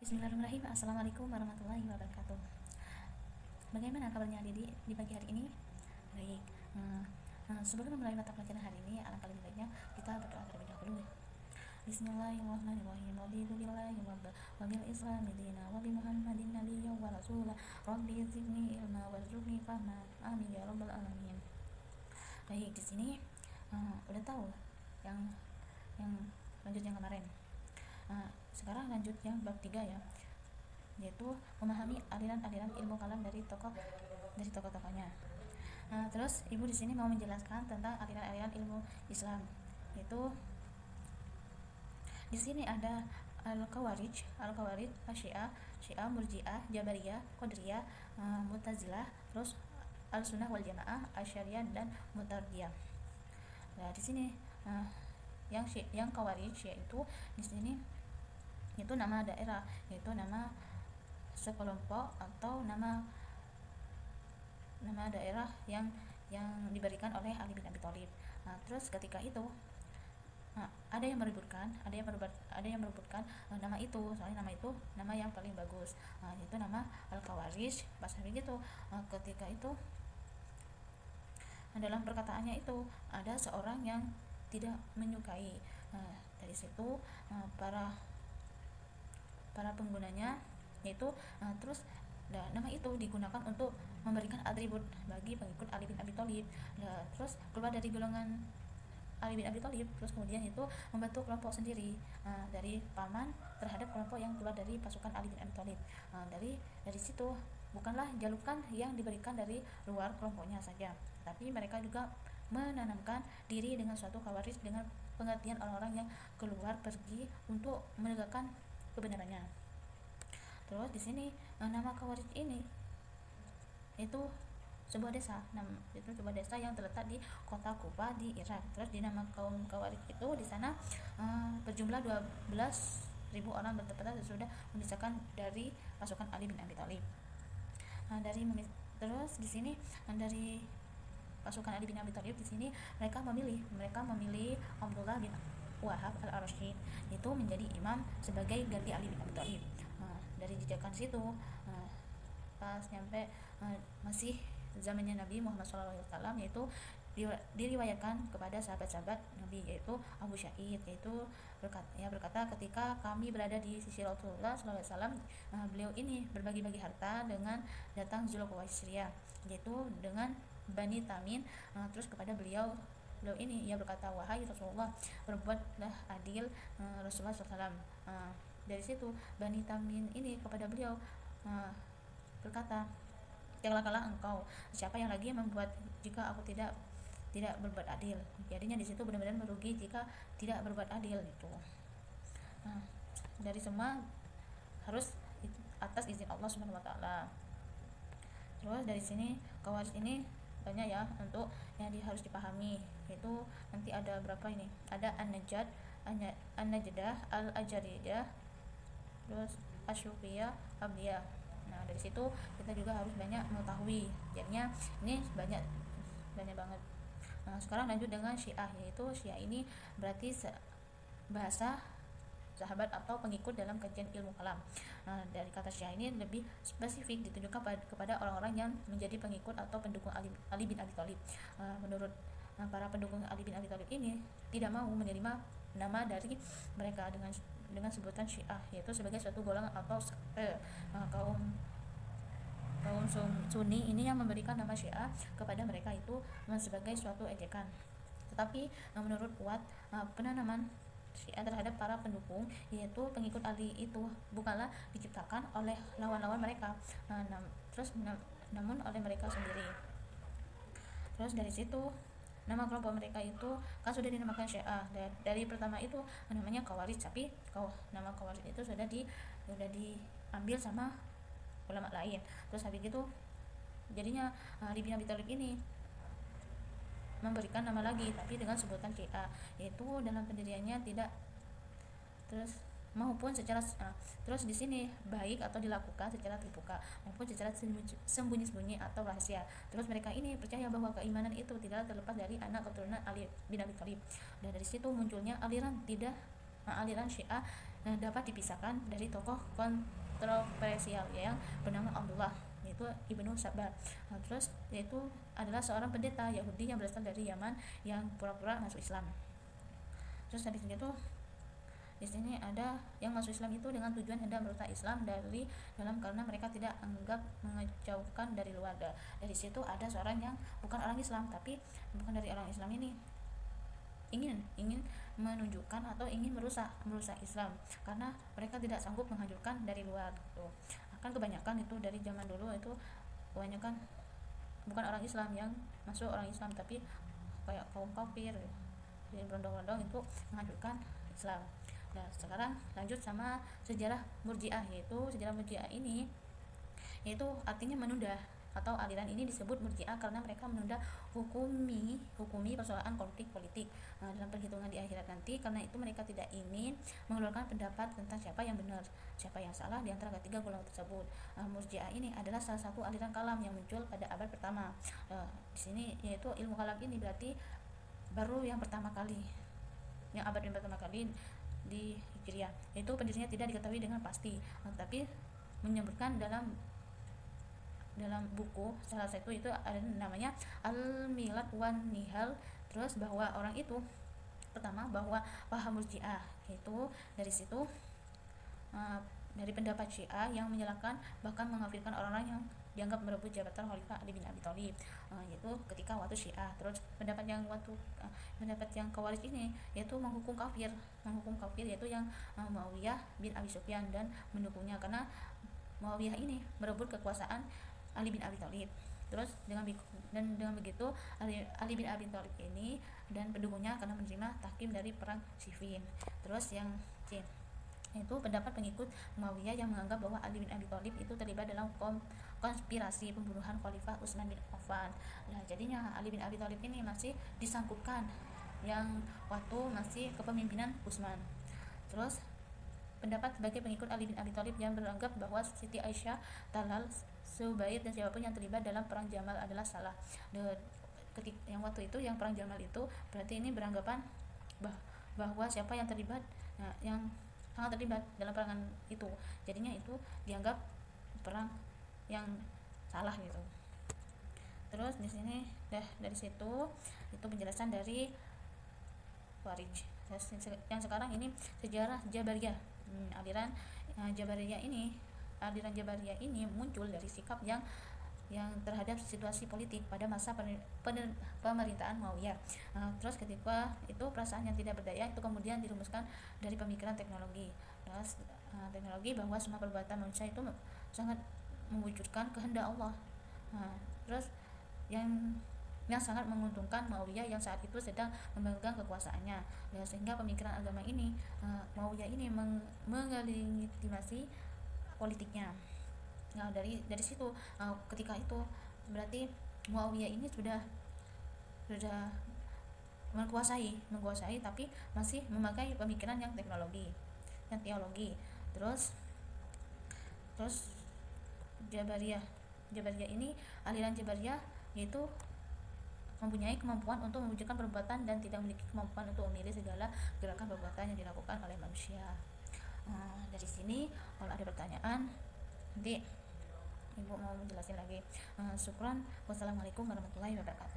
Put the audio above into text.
Bismillahirrahmanirrahim. Assalamualaikum warahmatullahi wabarakatuh. Bagaimana kabarnya adik di pagi hari ini? Baik. Sebelum memulai mata pelajaran hari ini, alangkah lebih baiknya kita berdoa terlebih dahulu. Bismillahirrahmanirrahim. Raditu billahi rabba wa bil islami dina wa bi Muhammadin nabiyyan wa rasula. Rabbi zidni ilma warzuqni fahma. Amin ya rabbal alamin. Baik, di sini udah tahu yang lanjut yang kemarin. Sekarang lanjut yang bab 3 ya, yaitu memahami aliran-aliran ilmu kalam dari tokoh-tokohnya. Terus ibu di sini mau menjelaskan tentang aliran-aliran ilmu Islam. Yaitu di sini ada Al-Khawarij, Syiah, Murji'ah, Jabariyah, Qadariyah, Mu'tazilah, terus Al-Sunnah wal Jamaah, Asy'ariyah dan Mu'taziliyah. Nah, di sini yang Khawarij yaitu di sini itu nama daerah, yaitu nama sekelompok atau nama daerah yang diberikan oleh Ali bin Abi Thalib. Terus ketika itu ada yang merebutkan nama itu, soalnya nama itu nama yang paling bagus, yaitu nama Al-Khawarij. Pas begitu ketika itu dalam perkataannya itu ada seorang yang tidak menyukai, dari situ para penggunanya yaitu terus nama itu digunakan untuk memberikan atribut bagi pengikut Ali bin Abi Thalib. Terus keluar dari golongan Ali bin Abi Thalib, terus kemudian itu membentuk kelompok sendiri dari paman terhadap kelompok yang keluar dari pasukan Ali bin Abi Thalib. Dari situ bukanlah julukan yang diberikan dari luar kelompoknya saja, tapi mereka juga menanamkan diri dengan suatu khawarij dengan pengertian orang-orang yang keluar pergi untuk menegakkan kebenarannya. Terus di sini nama Khawarij ini itu sebuah desa, yang terletak di kota Kufa di Irak. Terus di nama kaum Khawarij itu di sana berjumlah 12.000 orang bertepatan sudah memisahkan dari pasukan Ali bin Abi Thalib. Terus di sini dari pasukan Ali bin Abi Thalib di sini mereka memilih Abdullah bin Wahab al-Rashid itu menjadi imam sebagai ganti Ali bin Abi Thalib. Dari jejakan situ pas nyampe masih zamannya Nabi Muhammad SAW, yaitu diriwayatkan kepada sahabat-sahabat Nabi, yaitu Abu Sa'id, yaitu berkata ketika kami berada di sisi Rasulullah SAW, beliau ini berbagi-bagi harta dengan datang Zulqawaisriyah, yaitu dengan Bani Tamin. Terus kepada beliau ini ia berkata, wahai Rasulullah, berbuatlah adil. Rasulullah SAW dari situ Bani Tamin ini kepada beliau berkata, janganlah kalah engkau, siapa yang lagi membuat jika aku tidak berbuat adil. Jadinya di situ benar-benar merugi jika tidak berbuat adil itu. Dari semua harus atas izin Allah Subhanahu wa taala. Terus dari sini Khawarij ini banyak ya untuk yang harus dipahami, yaitu nanti ada berapa ini, ada An-Najdah, Al-Ajarijah, terus Asyufiyah, Abliyah. Nah dari situ kita juga harus banyak mengetahui, jadinya ini banyak banget. Sekarang lanjut dengan Syiah, yaitu Syiah ini berarti bahasa sahabat atau pengikut dalam kajian ilmu kalam. Dari kata Syiah ini lebih spesifik ditujukan kepada orang-orang yang menjadi pengikut atau pendukung Ali bin Abi Thalib. Menurut para pendukung Ali bin Abi Thalib ini tidak mau menerima nama dari mereka dengan sebutan Syiah, yaitu sebagai suatu golongan atau kaum Sunni ini yang memberikan nama Syiah kepada mereka itu sebagai suatu ejekan. Tetapi menurut Kuat, penanaman Syiah terhadap para pendukung yaitu pengikut Ali itu bukanlah diciptakan oleh lawan-lawan mereka, namun oleh mereka sendiri. Terus dari situ nama kelompok mereka itu kan sudah dinamakan Syiah. Dari pertama itu namanya Khawarij, tapi nama Khawarij itu sudah diambil sama ulama lain. Terus habis itu jadinya Ali bin Abi Thalib ini memberikan nama lagi tapi dengan sebutan Syiah, yaitu dalam pendiriannya tidak terus maupun secara terus di sini baik atau dilakukan secara terbuka maupun secara sembunyi-sembunyi atau rahasia. Terus mereka ini percaya bahwa keimanan itu tidak terlepas dari anak keturunan Ali bin Abi Thalib, dan dari situ munculnya aliran Syiah dapat dipisahkan dari tokoh kontroversial yang bernama Abdullah, yaitu Ibnu Sabar. Terus yaitu adalah seorang pendeta Yahudi yang berasal dari Yaman yang pura-pura masuk Islam. Terus dari situ di sini ada yang masuk Islam itu dengan tujuan hendak merusak Islam dari dalam karena mereka tidak anggap mengejauhkan dari luar. Dari situ ada seorang yang bukan orang Islam, tapi bukan dari orang Islam ini ingin menunjukkan atau ingin merusak Islam karena mereka tidak sanggup menghancurkan dari luar gitu. Akan kebanyakan itu dari zaman dulu itu kebanyakan bukan orang Islam yang masuk orang Islam, tapi kayak kaum kafir jadi berondong-ondong itu menghancurkan Islam. Nah, sekarang lanjut sama sejarah Murji'ah, yaitu sejarah Murji'ah ini yaitu artinya menunda, atau aliran ini disebut Murji'ah karena mereka menunda hukumi persoalan konflik politik dalam perhitungan di akhirat nanti. Karena itu mereka tidak ingin mengeluarkan pendapat tentang siapa yang benar, siapa yang salah di antara ketiga golongan tersebut. Murji'ah ini adalah salah satu aliran kalam yang muncul pada abad pertama. Di sini yaitu ilmu kalam ini berarti baru yang pertama kali, yang abad yang pertama kali di Hijriah, yaitu pendirinya tidak diketahui dengan pasti, tapi menyebutkan dalam buku salah satu itu ada namanya Al-Milad wan Nihal. Terus bahwa orang itu pertama bahwa paham Murji'ah itu dari situ dari pendapat Syiah yang menyalahkan bahkan mengkafirkan orang-orang yang dianggap merebut jabatan Khalifah Ali bin Abi Thalib, yaitu ketika waktu Syiah. Terus pendapat yang Khawarij ini yaitu menghukum kafir yaitu yang Muawiyah bin Abi Sufyan dan mendukungnya karena Muawiyah ini merebut kekuasaan Ali bin Abi Thalib. Terus dengan begitu Ali bin Abi Thalib ini dan pendukungnya karena menerima tahkim dari perang Siffin. Terus yang C itu pendapat pengikut Muawiyah yang menganggap bahwa Ali bin Abi Thalib itu terlibat dalam konspirasi pembunuhan Khalifah Utsman bin Affan. Nah, jadinya Ali bin Abi Thalib ini masih disangkutkan yang waktu masih kepemimpinan Utsman. Terus pendapat sebagai pengikut Ali bin Abi Thalib yang beranggap bahwa Siti Aisyah, Talal, Zubair dan siapapun yang terlibat dalam perang Jamal adalah salah. Yang waktu itu yang perang Jamal itu berarti ini beranggapan bahwa siapa yang terlibat, yang sangat terlibat dalam perangan itu, jadinya itu dianggap perang yang salah gitu. Terus di sini dari situ itu penjelasan dari Khawarij. Yang sekarang ini sejarah Jabariyah. Aliran Jabariyah ini muncul dari sikap yang terhadap situasi politik pada masa pemerintahan Muawiyah. Terus ketika itu perasaan yang tidak berdaya itu kemudian dirumuskan dari pemikiran teknologi. Terus teknologi bahwa semua perbuatan manusia itu sangat mewujudkan kehendak Allah. Terus yang sangat menguntungkan Muawiyah yang saat itu sedang memegang kekuasaannya. Sehingga pemikiran agama ini Muawiyah ini mengelegitimasi politiknya. Nah, dari situ ketika itu berarti Muawiyah ini sudah menguasai tapi masih memakai pemikiran yang teologi. Terus Jabariyah ini aliran Jabariyah yaitu mempunyai kemampuan untuk mewujudkan perbuatan dan tidak memiliki kemampuan untuk memilih segala gerakan perbuatan yang dilakukan oleh manusia. Dari sini kalau ada pertanyaan nanti Ibu mau menjelaskan lagi. Syukran. Wassalamualaikum warahmatullahi wabarakatuh.